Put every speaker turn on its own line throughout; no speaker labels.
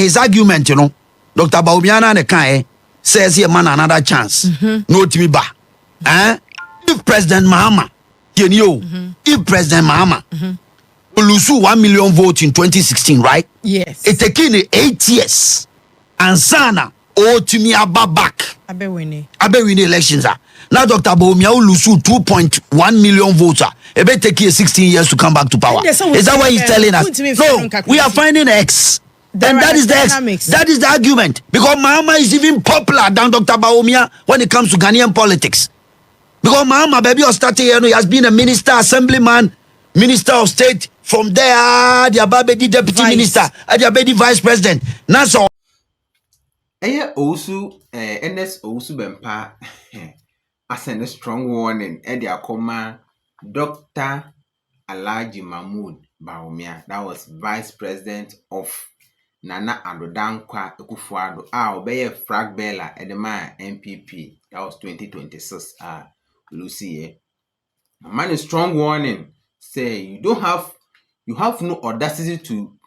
his argument, you know, Dr. Bawumia and the kind says he man another chance. No to me ba. If President Mahama, if President Mahama Owusu 1 million votes in 2016, right?
Yes.
It taken 8 years. And Sana, to me about back.
Abe winning
elections. Now Dr. Bawumia Owusu 2.1 million votes. It may take 16 years to come back to power. Is that what he's telling us? No, we are finding X. And that is the X. That is the argument. Because Mahama is even popular than Dr. Bawumia when it comes to Ghanaian politics. Because Mahama, baby, he has been a minister, assemblyman, minister of state. From there, the Ababedi deputy minister, the Abedi vice president. That's all.
Owusu, Enerst Owusu Bempah, I send a strong warning. Edia Koma, Dr. Alhaji Mahmoud Bawumia, that was vice president of Nana Adodankwa Ekufuado. Obey Frag Bella, Edema MPP. That was 2026. Lucy, man, a strong warning. Say you have no audacity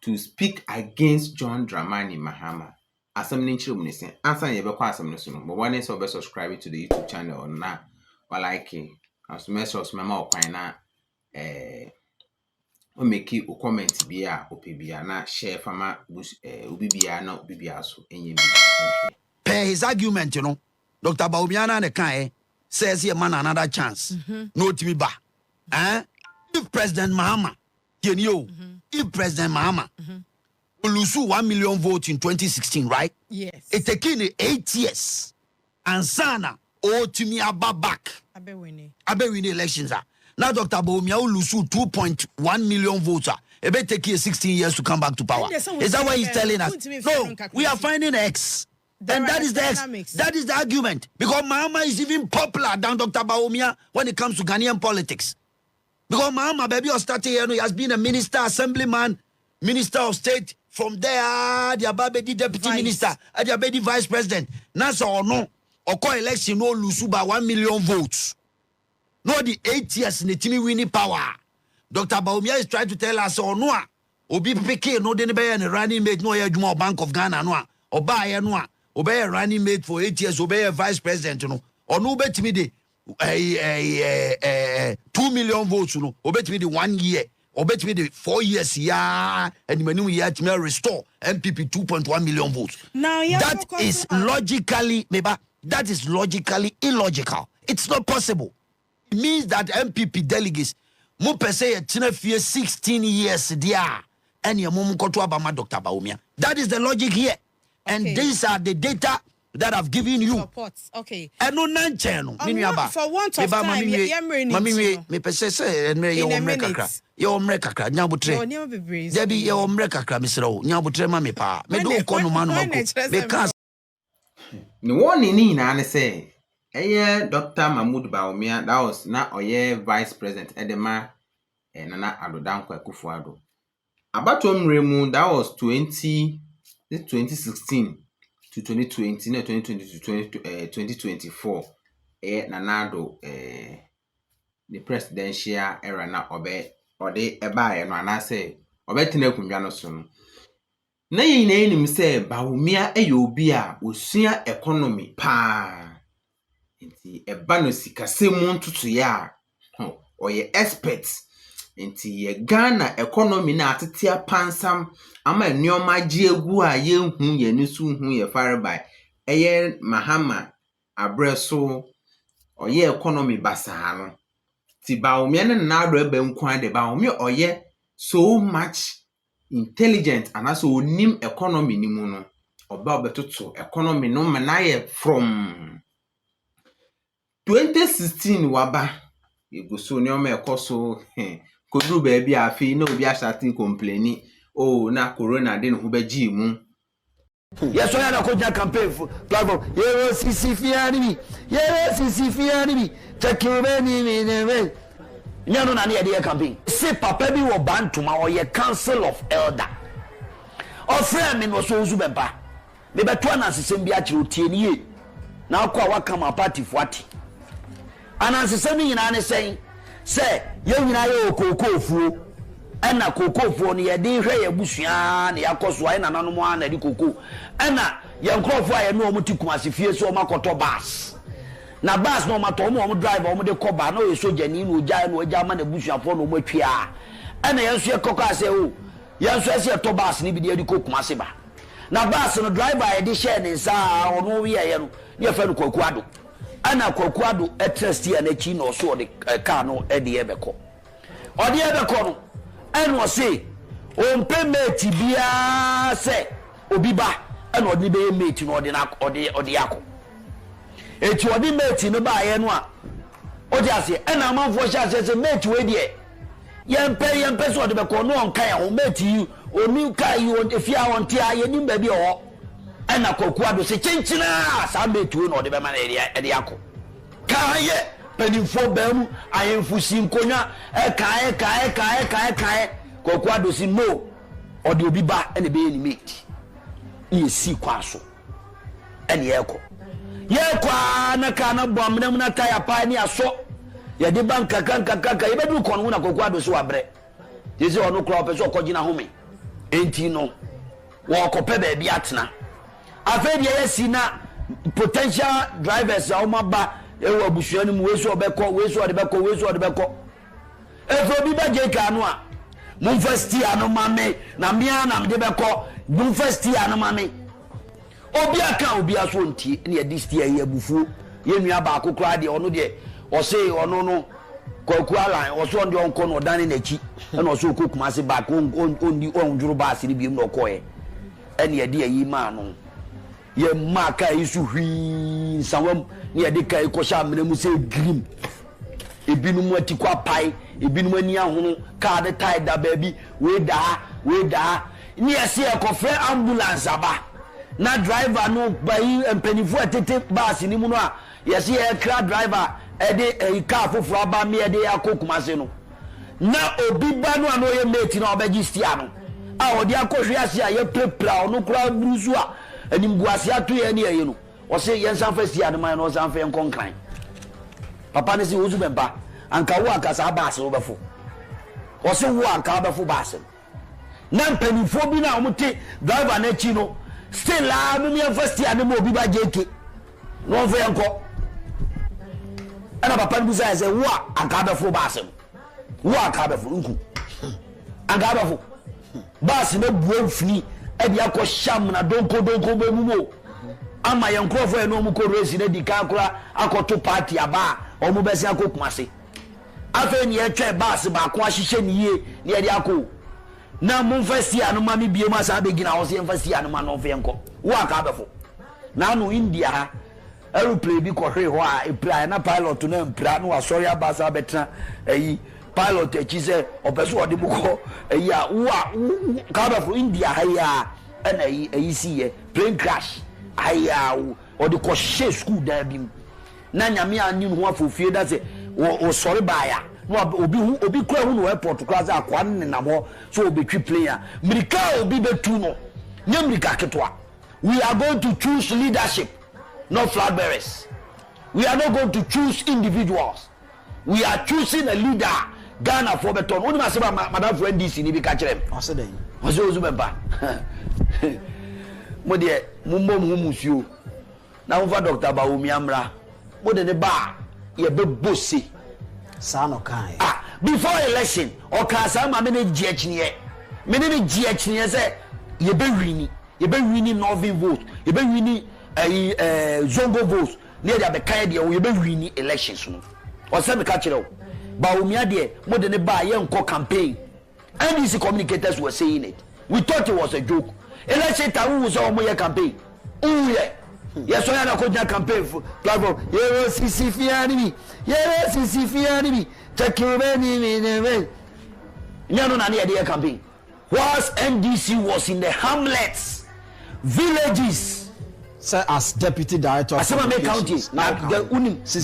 to speak against John Dramani Mahama. Assembly Chilmunison. Answer your question, but one is over subscribe to the YouTube channel or not, or like it. As message mama or pina, or make it or comment be a opibia, not share fama, ubibia, not bibia, so any.
Per his argument, you know, Dr. Bawumia and the kind says he man another chance. No to me ba. If President Mahama, if President Mahama Owusu 1 million votes in 2016, right?
Yes.
It taken 8 years. And Sana, to me about back.
Abe winning
elections. Now Dr. Bawumia Owusu 2.1 million votes. It may take 16 years to come back to power. Is that what he's telling us? No, we are finding X. And that is the X. That is the argument. Because Mahama is even popular than Dr. Bawumia when it comes to Ghanaian politics. Because Mahama, baby, he has been a minister, assemblyman, minister of state. From there, the Ababedi deputy minister, the Abedi vice president. Nasa or no, or call election no Owusu by 1 million votes. No, the 8 years in the team winning power. Dr. Bawumia is trying to tell us or no, Obi PK no didn't buy any running mate, no Juma Bank of Ghana, no, or buy a running mate for 8 years, obey a vice president, you know, or no bet me the 2 million votes, you know, or bet me the 1 year. Or bet me the 4 years, and the menu year to restore MPP 2.1 million votes.
Now,
that is logically, maybe that is logically illogical. It's not possible. It means that MPP delegates, mo per se a 16 years there, and your mom got to Abama Dr. Bawumia. That is the logic here, and these are the data that I've given you.
Reports. Okay.
And no none channel.
For want of time,
me say and me your America. Your America, Nyabutre. Debbie, your America, Mr. Nyabutre, Mammy Pa. Me do call no man. Because
no one in I say, Dr. Mahmoud Bawumia, that was not a vice president, Edema, and Nana Adodankwa Ekufuado. About Remu, that was 2016 to 2020, no 2020 to 2024. Nanado, the presidential era na obey. Or they buy and I say, or better no Kumjanoson. Nay, name say, Bawumia Ayobia, Usia economy, pa. Inti a banosika simon to ya, or ye experts. Inti ye Ghana economy na titia pansam, ama nyoma jiegua ye whom ye nusu whom ye fire by. Aye Mahama, abreso, or ye economy basano. Ti Bawumia na rebe nkwande Bawumia oye so much intelligent and also nim economy ni mu no oba obetoto economy no manaye from 2016 waba eguso ni o me ekoso kodru ba bia afi na obi ashatin complaining oh na corona de no beji mu.
Yes, I have a campaign platform. You see, Fiani, yes, Fiani, take you many. You know, any idea campaign. Say, Papa, be will ban to my or your council of elder. Or friend, was so Bempah. Maybe 2 months is in Biachi, now call come a party for what? And as the same in saying, say, you and I, Coco, ena koko fo no ye de hwe ye busua na yakoso ai nananom ana de koko ena ye nkrofo aye no omuti kumase fie so makoto bus na bus no mato mo driver o de koba na o soja ni no oja no oja ma na busua fo no matwia ena yenso ye koko ase o yenso ase to bus ni bi de kokumase ba na bus no driver ye de share ne sa ono wi ye no ye fa no kwakuado ana kwakuado etrest ya na chi no so de car no e de ebeko odi ebeko no eno se o mpe mate bia se obi ba eno odi be mate no odi akọ eti odi mate no ba ye no a odi ase ena amanfo sha se mate we de yempe so odi be ko no onka ya o mate yi oni ka yi o efia won ti aye ni ba bi o ena kwakuado se chinchina sa mate we no odi be ma na edi akọ kaye penifo bam ayemfusi nkonya kae kwakuado si no odi obi ba ene be ni mate ni si kwaso ene yeko na kana bomnam na taya pa ni aso ye de banka kanka ye bedu kono na kwakuado so abre yesi ono kro pe so kogina home enti no wo kope ba bi atena afedi yesi na potential drivers a maba ewo abusua ni mu weso obekọ weso odebekọ efo bi ba je ka no a munfesti ano mame na mia na mde bekọ munfesti ano mame obi aka obi aso ntie na ye distia ye abufuo ye nua ba akokra de ono de o se ono no kwaku ala o so ndi onko no dan na chi na o so kokumase ba ko ondi onjuru ba asiri bi no koye ene ye de ayi ma no ye maka isu hwi sawam ni ade kai ko sha menemu se grim ebinum atikwa pai ebinum ani ahunu ka de tie da baby we da ni ese e ko free ambulance aba na driver no bai empenifu atete bus ni mu no a yesi e kra driver e de car foforo aba me e de akokumase no na obi ba no ano ye mate na obegistia no a odi akohwe ase a ye prepra ono kra bruzu a animguase atu ye ne ye no o se yen sanfa sia no man no sanfa en konkran papa ne se Owusu Bempah anka wo aka sa baase wo befo o se wo aka befo baase na mpanifo bi na omuti driver na chi no still la me first year ne mo bi ba jeke no fe enko ana papa ne busa se wo aka befo baase wo aka befo nku aka befo baase na buo mfini e dia ko sham na donko be mu ama yenkrofo e no mu ko race na di kan kura akoto party aba o mu besi akokumase afa ni etwe baase ba ko ahihye ni ye ni e di akọ na mu festi anu ma mi bie ma sa begina o se festi anu ma no fe enko wo aka befo na no India ha aeroplane bi ko hwe ho a epra na pilot na mpra no asori abasa betra eyi pilot echi se opeso odi buko eyi a wo ka befo India ha ya na eyi si ye plane crash aya odi ko she school da bi na nyame ani no afofie da se o sori baya no obi kura hu no airport kura za akwa ne na ho so obetwi player mirika obi betu no nyamrika ketwa we are going to choose leadership not flag bearers we are not going to choose individuals we are choosing a leader Ghana for beton oni ma se ba madam friend DC ni bi ka kire o se den o se Owusu Bempah mo de mumbom humusuo na mfa Dr. Bawumia mra mo de ne ba ye bebosi
sa no kan
before election o ka sa ma me ne giachnie me ne giachnie se ye be wini Northern vote ye be wini zongo vote ne dia be kan de ye be wini elections no o se me ka kire o Bawumia de mo de ne ba ye nko campaign and these communicators were saying it we thought it was a joke election time was on my campaign. Yes, I had a campaign for platform. Yes, CCFI. Yes, CCFI. Take your money. No, idea campaign. Whilst NDC was in the hamlets, villages.
Sir, as deputy director
of communications.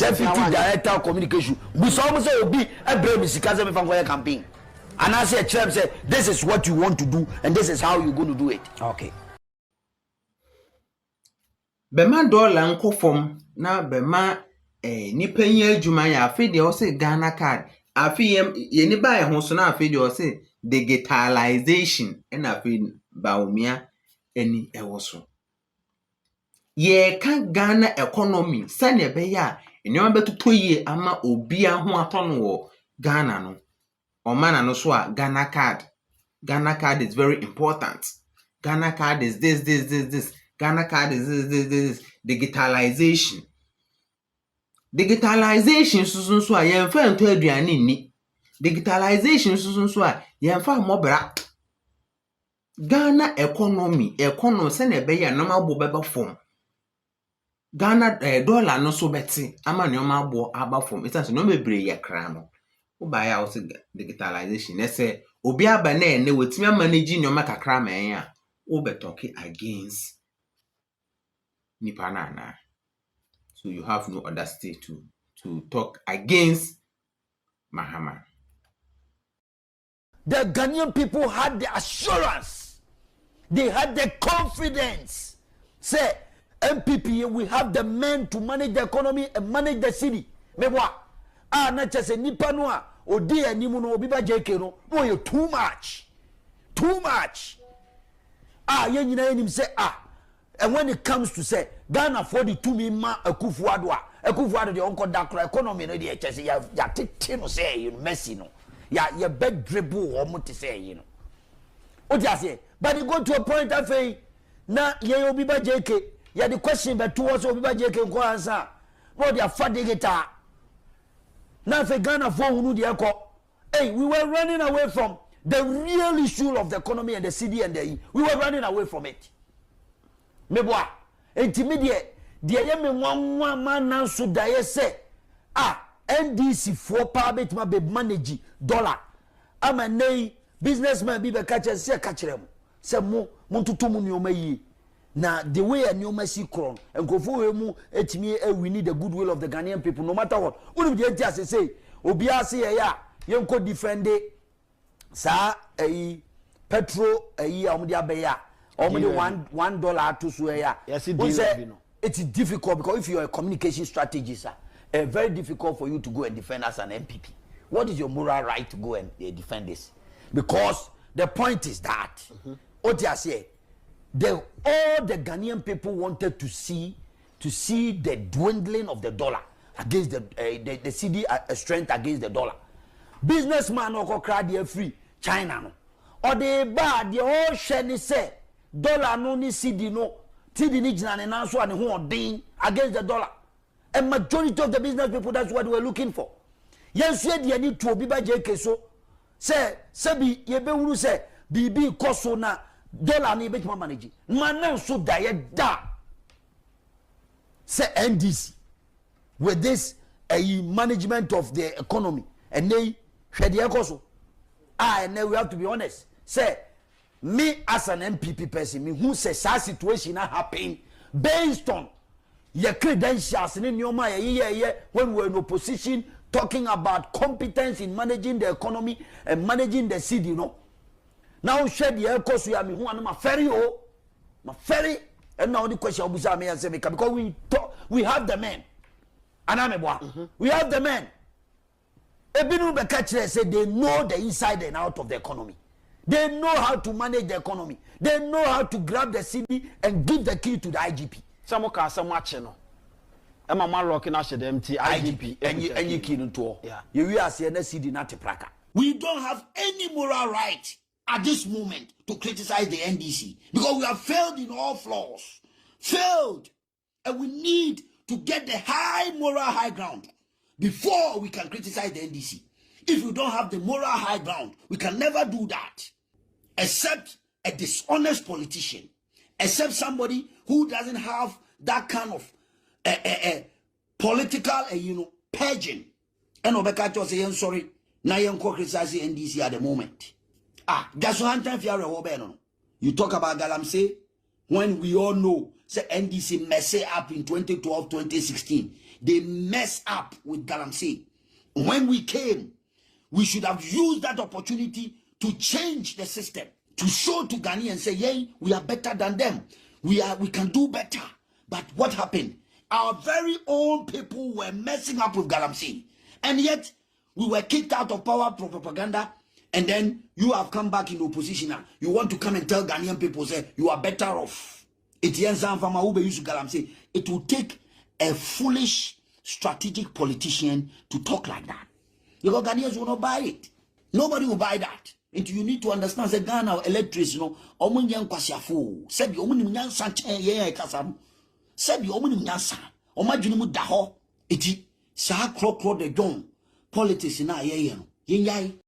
Deputy director of communication. We saw almost a brave Sikaza from your campaign. And I said, Trump said, this is what you want to do, and this is how you're going to do it.
Okay.
Bema dollar nko fom na bema nipa yin adwuma ya afi de o se Ghana card afi ye ni ba ye ho so na afi de o se digitalization and afei Bawumia any ewoso. Ye can Ghana economy sane be ya enyo betuto ye ama obia ho atono wo Ghana no. Omana no so a Ghana card. Ghana card is very important. Ghana card is this. Ghana card is this. Digitalization. Digitalization so a yemfa ento aduane ni. Digitalization so a yemfa mobra. Ghana economy sene be ya normal bo beba form. Ghana dollar no so beti ama normal bo aba form. It's no bebre ye kra no. Uba ya also digitalization. Say obi aba na ene wetimi manage nyoma kakra ma en a ube talk against nipa na. So you have no audacity to talk against Mahama.
The Ghanaian people had the assurance, they had the confidence. Say, MPP, we have the men to manage the economy and manage the city. Mebwa, not just a nipa noa, or dear nimuno, biba jeke no, you too much. Yen him say, and when it comes to say, Ghana 42 million Akufuadwa, the uncle Dakra economy, no, the HS, ya tino say, you messy no. Ya bed dribble or muti say, you know. What you say? But you go to a point of say, na ye obiba JK, ya the question but towards obiba JK and answer. What they are fading guitar. Now for Ghana for who the echo. Hey, we were running away from the real issue of the economy and the city and the we were running away from it. Meboa, intermediate, the yemi one man now so die say, NDC for private ma be manage dollar. Ama nay businessman be catch say catch them. Say mo tutu mu nyoma yi. Na the way a nyoma si kron enkofo we mu etimi we need the goodwill of the Ghanaian people no matter what. Unu be enti say obi ase ya yenko defend sa petrol omudi abeya omudi $1 to so ya. Yes it's difficult because if you are a communication strategist very difficult for you to go and defend as an MPP. What is your moral right to go and defend this? Because the point is that what I say, all the Ghanaian people wanted to see the dwindling of the dollar against the CD strength against the dollar. Businessman no cry free China no. Or they bad the whole share say dollar no ni CD no TD ni jina na so and who odin against the dollar. A majority of the business people, that's what we're looking for. Yes, you need to be by JK so. Say, Sabi, ye be wuru say, BB koso na dollar ni be manage. Man so diet da. Say NDC with this management of the economy and they share the koso. And then we have to be honest. Say, me as an MPP person, me who says that situation happen based on your credentials in your mind when we're in opposition talking about competence in managing the economy and managing the city, you know. Now share the air course we are me who are my ferry and now the question because we have the men and we have the men. Ebinu Bekachre said they know the inside and out of the economy. They know how to manage the economy. They know how to grab the city and give the key to the IGP.
Some can some watch no. Am a man rocking out the MT IGP
and you key into all. Yeah. You are saying CD not praka. We don't have any moral right at this moment to criticize the NDC because we have failed in all flaws. Failed. And we need to get the moral high ground before we can criticize the NDC. If you don't have the moral high ground, we can never do that. Except a dishonest politician. Except somebody who doesn't have that kind of political, purging. And Obeka say, sorry, now you criticize the NDC at the moment. That's one time you talk about Galamsey when we all know the NDC messed up in 2012, 2016. They messed up with Galamsey. When we came, we should have used that opportunity to change the system, to show to Ghana and say, yay, we are better than them. We can do better. But what happened? Our very own people were messing up with Galamsey. And yet, we were kicked out of power for propaganda. And then you have come back in opposition now. You want to come and tell Ghanaian people, say, you are better off. It will take a foolish strategic politician to talk like that. Because Ghanaians will not buy it. Nobody will buy that. And you need to understand that Ghana electorate, you know, omunyan kwasiafo. Sebi omuni mnyansa chen ye kasam. Sebi omuni mnyansa. Omajuni mu daho. Iti sa kro de don. Politics na ye no. Yen yai.